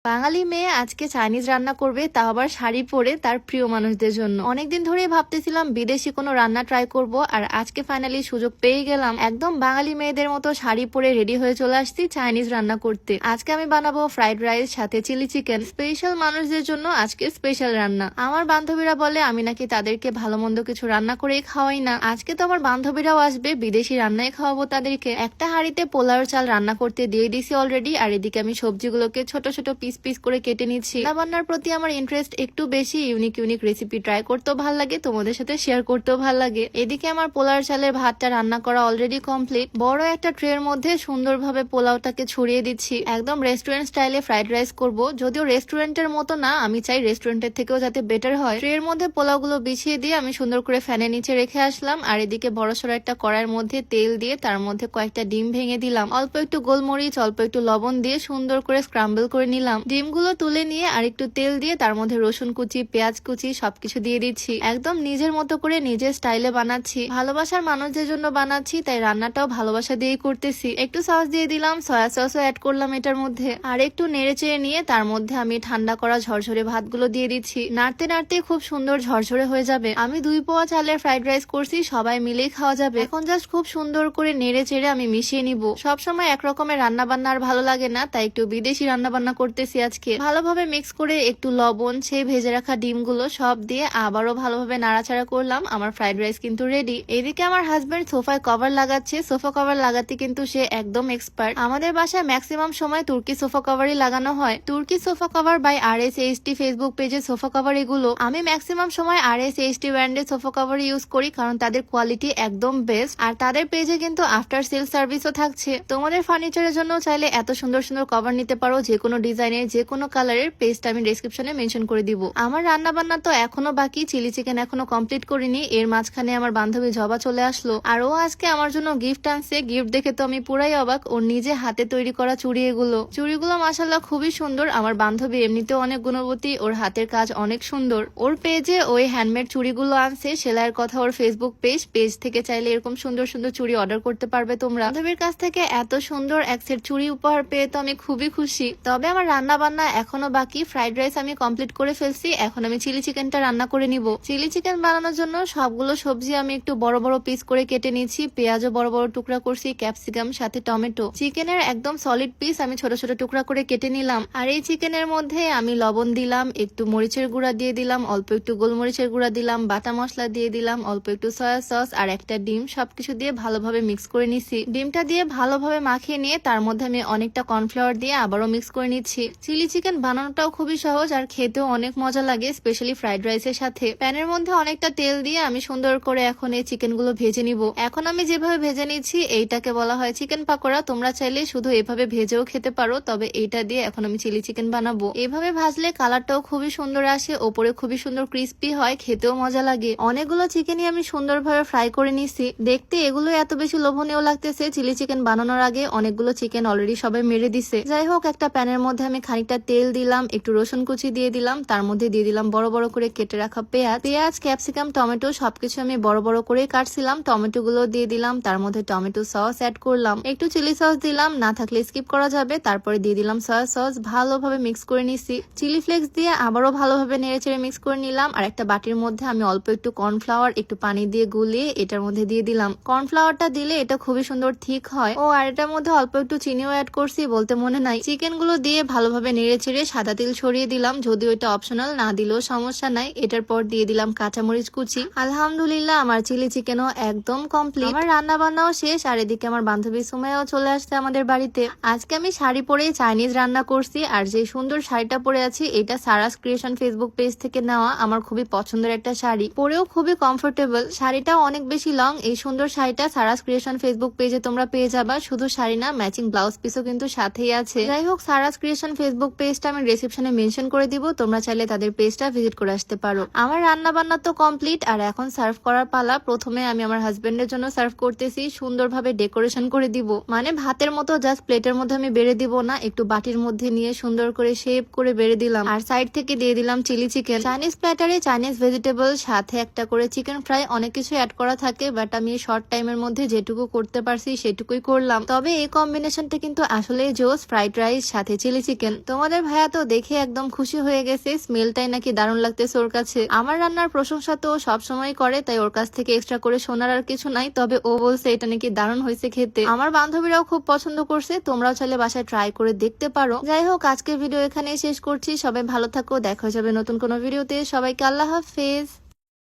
বাঙালি মেয়ে আজকে চাইনিজ রান্না করবে, তাও আবার শাড়ি পরে তার প্রিয় মানুষদের জন্য। অনেকদিন ধরেই ভাবতেছিলাম বিদেশি কোনো রান্না ট্রাই করব, আর আজকে ফাইনালি সুযোগ পেয়ে গেলাম। একদম বাঙালি মেয়েদের মতো শাড়ি পরে রেডি হয়ে চলে আসছি চাইনিজ রান্না করতে। আজকে আমি বানাবো ফ্রাইড রাইস সাথে চিলি চিকেন। স্পেশাল মানুষদের জন্য আজকে স্পেশাল রান্না। আমার বান্ধবীরা বলে আমি নাকি তাদেরকে ভালো মন্দ কিছু রান্না করেই খাওয়াই না। আজকে তো আমার বান্ধবীরাও আসবে, বিদেশি রান্নায় খাওয়াবো তাদেরকে। একটা হাঁড়িতে পোলাও চাল রান্না করতে দিয়ে দিছি অলরেডি, আর এদিকে আমি সবজিগুলোকে ছোট ছোট পিস পিস করে কেটে নিচ্ছি। রান্নার প্রতি আমার ইন্টারেস্ট একটু বেশি। ইউনিক ইউনিক রেসিপি ট্রাই করতেও ভালো লাগে, তোমাদের সাথে শেয়ার করতেও ভালো লাগে। এদিকে আমার পোলার চালের ভাতটা রান্না করা অলরেডি কমপ্লিট। বড় একটা ট্রের মধ্যে সুন্দরভাবে পোলাওটাকে ছড়িয়ে দিচ্ছি। একদম রেস্টুরেন্ট স্টাইলে ফ্রাইড রাইস করব, যদিও রেস্টুরেন্টের মতো না, আমি চাই রেস্টুরেন্টের থেকেও যাতে বেটার হয়। ট্রের মধ্যে পোলাওগুলো বিছিয়ে দিয়ে আমি সুন্দর করে ফ্যানের নিচে রেখে আসলাম। আর এদিকে বড়সড় একটা কড়াইয়ের মধ্যে তেল দিয়ে তার মধ্যে কয়েকটা ডিম ভেঙে দিলাম। অল্প একটু গোলমরিচ, অল্প একটু লবণ দিয়ে সুন্দর করে স্ক্রাম্বল করে নিলাম। ডিমগুলো তুলে নিয়ে আর একটু তেল দিয়ে তার মধ্যে রসুন কুচি, পেঁয়াজ কুচি সবকিছু দিয়ে দিচ্ছি। একদম নিজের মতো করে নিজের স্টাইলে বানাচ্ছি। ভালোবাসার মানুষদের জন্য বানাচ্ছি, তাই রান্নাটাও ভালোবাসা দিয়েই করতেছি। একটু সস দিয়ে দিলাম, সয়া সসও অ্যাড করলাম এটার মধ্যে। আর একটু নেড়ে চেড়ে নিয়ে তার মধ্যে আমি ঠান্ডা করা ঝরঝরে ভাতগুলো দিয়ে দিচ্ছি। নাড়তে নাড়তে খুব সুন্দর ঝরঝরে হয়ে যাবে। আমি 2 পোয়া চালের ফ্রাইড রাইস করছি, সবাই মিলেই খাওয়া যাবে। এখন জাস্ট খুব সুন্দর করে নেড়ে চেড়ে আমি মিশিয়ে নিব। সবসময় একরকমের রান্না বান্না আর ভালো লাগে না, তাই একটু বিদেশি রান্না বান্না করতেছি আজকে। ভালোভাবে মিক্স করে একটু লবণ, সেই ভেজে রাখা ডিমগুলো সব দিয়ে আবারও ভালোভাবে নাড়াচাড়া করলাম। আমার ফ্রাইড রাইস কিন্তু রেডি। এদিকে আমার হাজবেন্ড সোফায় কভার লাগাচ্ছে। সোফা কভার লাগাতে কিন্তু সে একদম এক্সপার্ট। আমাদের বাসায় ম্যাক্সিমাম সময় তুর্কি সোফা কভারই লাগানো হয়। তুর্কি sofa cover by RSHT Facebook পেজে সোফা কভার এগুলো। আমি ম্যাক্সিমাম সময় RSHT ব্র্যান্ডের সোফা কভার ইউজ করি, কারণ তাদের কোয়ালিটি একদম বেস্ট। আর তাদের পেজে কিন্তু আফটার সেল সার্ভিসও থাকছে। তোমাদের ফার্নিচারের জন্য চাইলে এত সুন্দর সুন্দর কভার নিতে পারো, যে কোনো ডিজাইনের, যে কোনো কালারের। পেজটা আমি ডেসক্রিপশনে মেনশন করে দিব। আমার রান্না বান্না তো এখনো বাকি, চিলি চিকেন এখনো কমপ্লিট করিনি। এর মাঝখানে আমার বান্ধবী জবা চলে আসলো, আর ও আজকে আমার জন্য গিফট আনছে। গিফট দেখে তো আমি পুরাই অবাক। ওর নিজে হাতে তৈরি করা চুড়িগুলো মাশাআল্লাহ খুবই সুন্দর। আমার বান্ধবী এমনিতেও অনেক গুণবতী, ওর হাতের কাজ অনেক সুন্দর। ওর পেজে ওই হ্যান্ডমেড চুড়িগুলো আনছে। সেলাইয়ের কথা ওর ফেসবুক পেজ থেকে চাইলে এরকম সুন্দর সুন্দর চুড়ি অর্ডার করতে পারবে তোমরা। বান্ধবীর কাছ থেকে এত সুন্দর এক সেট চুড়ি উপহার পেয়ে তো আমি খুবই খুশি। তবে আমার রান্না বান্না এখনো বাকি। ফ্রাইড রাইস আমি কমপ্লিট করে ফেলছি, এখন আমি চিলি চিকেনটা রান্না করে নিব। চিলি চিকেন বানানোর জন্য সবগুলো সবজি আমি একটু বড় বড় পিস করে কেটে নিচ্ছি। পেঁয়াজও বড় বড় টুকরা করছি, ক্যাপসিকাম সাথে টমেটো। চিকেনের একদম সলিড পিস আমি ছোট ছোট টুকরা করে কেটে নিলাম। আর এই চিকেনের মধ্যে আমি লবণ দিলাম, একটু মরিচের গুঁড়া দিয়ে দিলাম, অল্প একটু গোলমরিচের গুঁড়া দিলাম, বাটা মশলা দিয়ে দিলাম, অল্প একটু সয়া সস আর একটা ডিম। সবকিছু দিয়ে ভালোভাবে মিক্স করে নিচ্ছি। ডিমটা দিয়ে ভালোভাবে মাখিয়ে নিয়ে তার মধ্যে আমি অনেকটা কর্নফ্লাওয়ার দিয়ে আবারও মিক্স করে নিচ্ছি। চিলি চিকেন বানানোটাও খুবই সহজ আর খেতেও অনেক মজা লাগে, স্পেশালি ফ্রাইড রাইসের সাথে। প্যানের মধ্যে অনেকটা তেল দিয়ে আমি সুন্দর করে এখন এই চিকেন গুলো ভেজে নিব। এখন আমি যেভাবে ভেজে নিচ্ছি এইটাকে বলা হয় চিকেন পাকোড়া। তোমরা চাইলে শুধু এভাবে ভেজেও খেতে পারো, তবে এইটা দিয়ে এখন আমি চিলি চিকেন বানাবো। এভাবে ভাজলে কালারটাও খুবই সুন্দর আসে, ওপরে খুবই সুন্দর ক্রিস্পি হয়, খেতেও মজা লাগে। অনেকগুলো চিকেনই আমি সুন্দরভাবে ফ্রাই করে নিছি। দেখতে এগুলো এত বেশি লোভনীয় লাগতেছে। চিলি চিকেন বানানোর আগে অনেকগুলো চিকেন অলরেডি সবাই মেরে দিছে। যাই হোক, একটা প্যানের মধ্যে আমি খানিকটা তেল দিলাম, একটু রসুন কুচি দিয়ে দিলাম, তার মধ্যে দিয়ে দিলাম বড় বড় করে কেটে রাখা পেঁয়াজ, ক্যাপসিকাম, টমেটো সবকিছু আমি বড় বড় করে কাটছিলাম। টমেটো গুলো দিয়ে দিলাম, তার মধ্যে টমেটো সস অ্যাড করলাম, একটু চিলি সস দিলাম, না থাকলে স্কিপ করা যাবে। তারপরে দিয়ে দিলাম সয়া সস, ভালোভাবে মিক্স করে নিছি। চিলি ফ্লেক্স দিয়ে আবারও ভালোভাবে নেড়েচেড়ে মিক্স করে নিলাম। আর একটা বাটির মধ্যে আমি অল্প একটু কর্নফ্লাওয়ার একটু পানি দিয়ে গুলিয়ে এটার মধ্যে দিয়ে দিলাম। কর্নফ্লাওয়ারটা দিলে এটা খুবই সুন্দর ঠিক হয়। ও আর এটার মধ্যে অল্প একটু চিনিও অ্যাড করছি, বলতে মনে নাই। চিকেন গুলো দিয়ে ভালোভাবে নেড়েচেড়ে সাদা তিল ছড়িয়ে দিলাম, যদিও এটা অপশনাল, না দিলেও সমস্যা নাই। এটার পর দিয়ে দিলাম কাঁচামরিচ কুচি। আলহামদুলিল্লাহ আমার চিলি চিকেনও একদম কমপ্লিট। আমার রান্না বান্নাও শেষ। আর এদিকে আমার বান্ধবী সুমাইয়াও চলে আসছে আমাদের বাড়িতে। আজকে আমি শাড়ি পরে চাইনিজ রান্না করছি, আর যে সুন্দর শাড়িটা পরে আছি এটা সারাস ক্রিয়েশন ফেসবুক পেজ থেকে নেওয়া। আমার খুবই পছন্দের একটা শাড়ি, পরেও খুবই কমফোর্টেবল। শাড়িটাও অনেক বেশি লং। এই সুন্দর শাড়িটা সারাস ক্রিয়েশন ফেসবুক পেজে তোমরা পেয়ে যাবা। শুধু শাড়ি না, ম্যাচিং ব্লাউজ পিসও কিন্তু সাথেই আছে। যাই হোক, সারাস ক্রিয়েশন ফেসবুক পেজটা আমি ডেসক্রিপশনে মেনশন করে দিব, তোমরা চাইলে তাদের পেজটা ভিজিট করে আসতে পারো। আমার রান্না বান্না তো কমপ্লিট, আর এখন সার্ভ করার পালা। প্রথমে আমি আমার হাজবেন্ডের জন্য সার্ভ করতেছি। সুন্দরভাবে ডেকোরেশন করে দিব, মানে ভাতের মতো জাস্ট প্লেটের মধ্যে আমি বেড়ে দিব না, একটু বাটির মধ্যে নিয়ে সুন্দর করে শেপ করে বেড়ে দিলাম। আর সাইড থেকে দিয়ে দিলাম চিলি চিকেন। চাইনিজ প্ল্যাটারে চাইনিজ ভেজিটেবল সাথে একটা করে চিকেন ফ্রাই, অনেক কিছু অ্যাড করা থাকে, বাট আমি শর্ট টাইমের মধ্যে যেটুকু করতে পারছি সেটুকুই করলাম। তবে এই কম্বিনেশনটা কিন্তু আসলে জোস, ফ্রাইড রাইস সাথে চিলি চিকেন। চিকেন। তোমাদের ভাইয়া তো দেখে একদম খুশি হয়ে গেছে, স্মেলটাই নাকি দারুণ লাগতেছে ওর কাছে। আমার রান্নার প্রশংসা তো সবসময় করে, তাই ওর কাছ থেকে এক্সট্রা করে শোনার আর কিছু নাই। তবে ও বলছে এটা নাকি দারুণ হয়েছে খেতে। আমার বান্ধবীরাও খুব পছন্দ করছে, তোমরাও চাইলে বাসায় ট্রাই করে দেখতে পারো। যাই হোক, আজকের ভিডিও এখানেই শেষ করছি। সবাই ভালো থাকো, দেখা হয়ে যাবে নতুন কোনো ভিডিওতে। সবাইকে আল্লাহ হাফেজ।